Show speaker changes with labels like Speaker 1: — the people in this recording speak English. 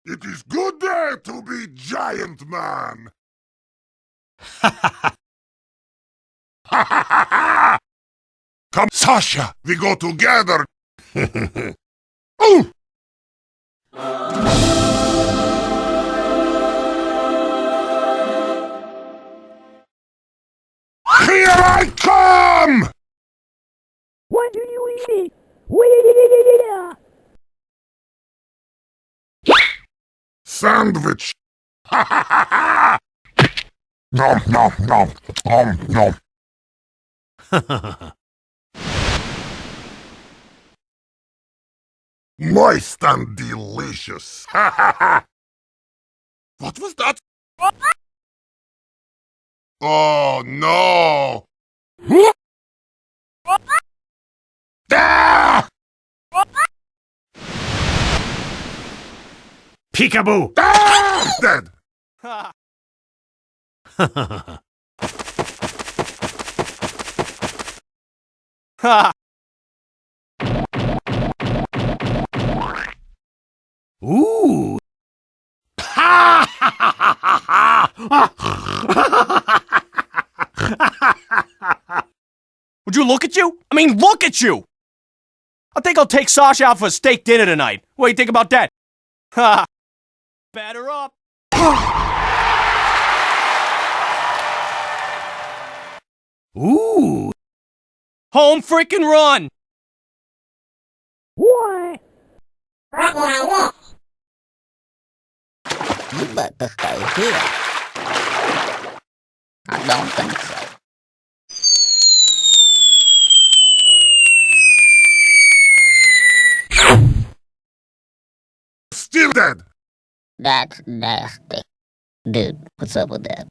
Speaker 1: It is good day to be giant man. Come, Sasha, we go together. Oh! Here I come!
Speaker 2: What do you eat?
Speaker 1: Sandwich. Nom nom nom nom nom. Moist and delicious. What was that? Oh no! Ah!
Speaker 3: Peekaboo!
Speaker 1: Ah! Dead!
Speaker 3: Ooh!
Speaker 4: Would you look at you? I mean, look at you! I think I'll take Sasha out for a steak dinner tonight. What do you think about that? Ha! Batter up!
Speaker 3: Ooh!
Speaker 4: Home freaking run!
Speaker 2: Why?
Speaker 5: You better stay here. I don't think so.
Speaker 1: Still dead!
Speaker 5: That's nasty. Dude, what's up with that?